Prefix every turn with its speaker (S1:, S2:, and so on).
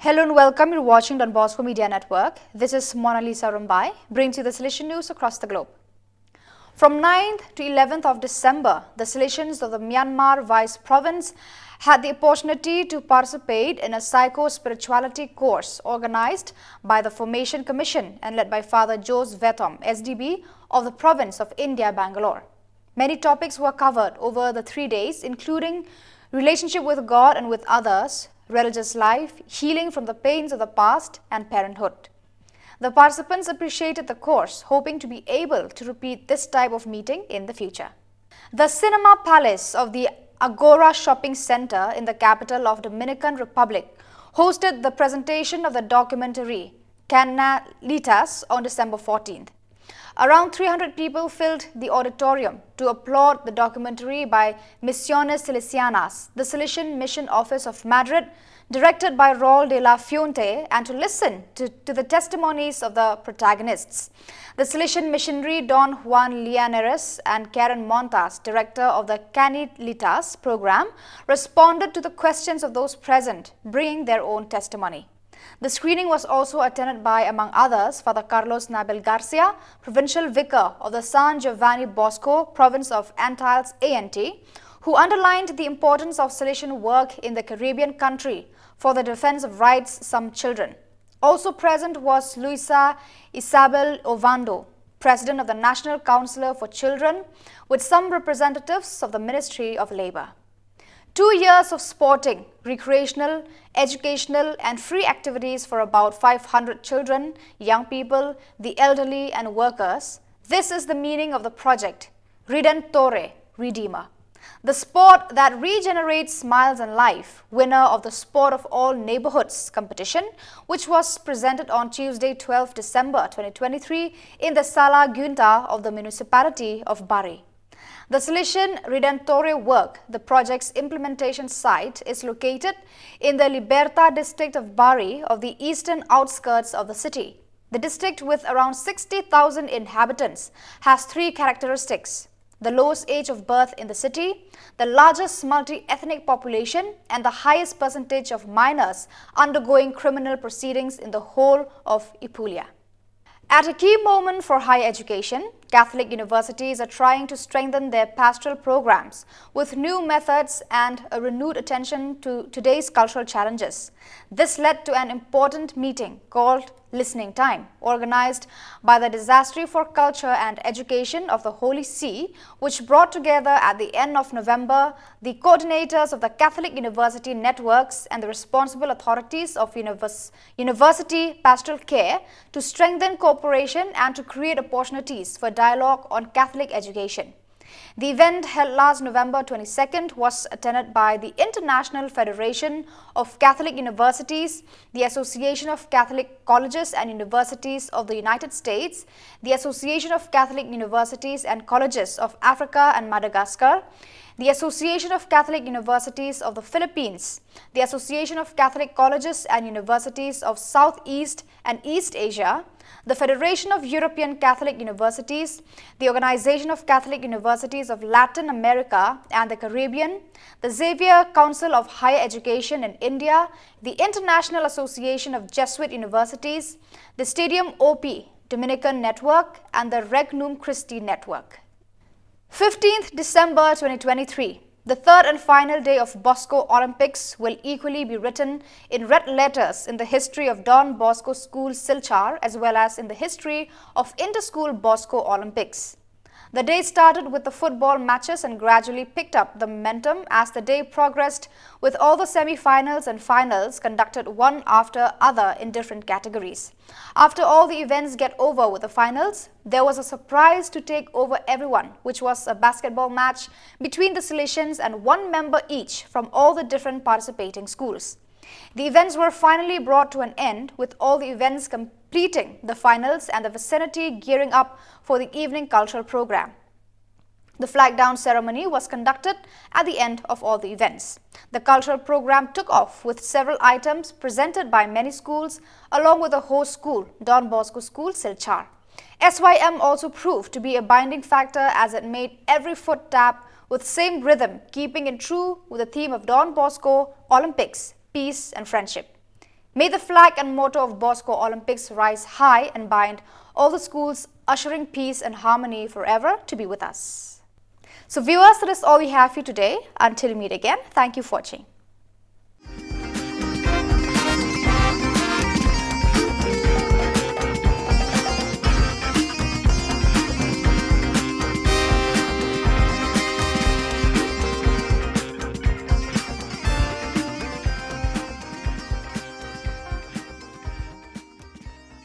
S1: Hello and welcome. You're watching Don Bosco Media Network. This is Mona Lisa Rumbai, brings you the Salesian news across the globe. From 9th to 11th of December, the Salesians of the Myanmar Vice Province had the opportunity to participate in a psycho-spirituality course organized by the Formation Commission and led by Father Jose Vetom, SDB of the province of India, Bangalore. Many topics were covered over the 3 days, including relationship with God and with others, religious life, healing from the pains of the past, and parenthood. The participants appreciated the course, hoping to be able to repeat this type of meeting in the future. The Cinema Palace of the Agora Shopping Center in the capital of Dominican Republic hosted the presentation of the documentary Canalitas on December 14th. Around 300 people filled the auditorium to applaud the documentary by Misiones Salesianas, the Salesian Mission Office of Madrid, directed by Raul de la Fuente, and to listen to the testimonies of the protagonists. The Salesian missionary Don Juan Lianeres and Karen Montas, director of the Canalitas program, responded to the questions of those present, bringing their own testimony. The screening was also attended by, among others, Father Carlos Nabel Garcia, Provincial Vicar of the San Giovanni Bosco, province of Antilles ANT, who underlined the importance of Salesian work in the Caribbean country for the defense of rights of some children. Also present was Luisa Isabel Ovando, President of the National Council for Children, with some representatives of the Ministry of Labour. 2 years of sporting, recreational, educational and free activities for about 500 children, young people, the elderly and workers. This is the meaning of the project, Redentore, Redeemer. The sport that regenerates smiles and life, winner of the Sport of All Neighborhoods competition, which was presented on Tuesday 12 December 2023 in the Sala Gunta of the municipality of Bari. The Salesian Redentore work, the project's implementation site, is located in the Liberta district of Bari of the eastern outskirts of the city. The district, with around 60,000 inhabitants, has three characteristics: the lowest age of birth in the city, the largest multi-ethnic population, and the highest percentage of minors undergoing criminal proceedings in the whole of Ipulia. At a key moment for higher education, Catholic universities are trying to strengthen their pastoral programs with new methods and a renewed attention to today's cultural challenges. This led to an important meeting called Listening Time, organized by the Dicastery for Culture and Education of the Holy See, which brought together at the end of November the coordinators of the Catholic University networks and the responsible authorities of university pastoral care to strengthen cooperation and to create opportunities for dialogue on Catholic education. The event, held last November 22nd, was attended by the International Federation of Catholic Universities, the Association of Catholic Colleges and Universities of the United States, the Association of Catholic Universities and Colleges of Africa and Madagascar, the Association of Catholic Universities of the Philippines, the Association of Catholic Colleges and Universities of Southeast and East Asia, the Federation of European Catholic Universities, the Organization of Catholic Universities of Latin America and the Caribbean, the Xavier Council of Higher Education in India, the International Association of Jesuit Universities, the Stadium OP Dominican Network, and the Regnum Christi Network. 15th December 2023. The third and final day of Bosco Olympics will equally be written in red letters in the history of Don Bosco School Silchar as well as in the history of Inter-School Bosco Olympics. The day started with the football matches and gradually picked up the momentum as the day progressed, with all the semi-finals and finals conducted one after other in different categories. After all the events get over with the finals, there was a surprise to take over everyone, which was a basketball match between the Salesians and one member each from all the different participating schools. The events were finally brought to an end, with all the events completing the finals and the vicinity gearing up for the evening cultural program. The flag down ceremony was conducted at the end of all the events. The cultural program took off with several items presented by many schools along with the host school, Don Bosco School Silchar. SYM also proved to be a binding factor as it made every foot tap with same rhythm, keeping it true with the theme of Don Bosco Olympics, peace and friendship. May the flag and motto of Bosco Olympics rise high and bind all the schools, ushering peace and harmony forever to be with us. So viewers, that is all we have for you today. Until we meet again, thank you for watching.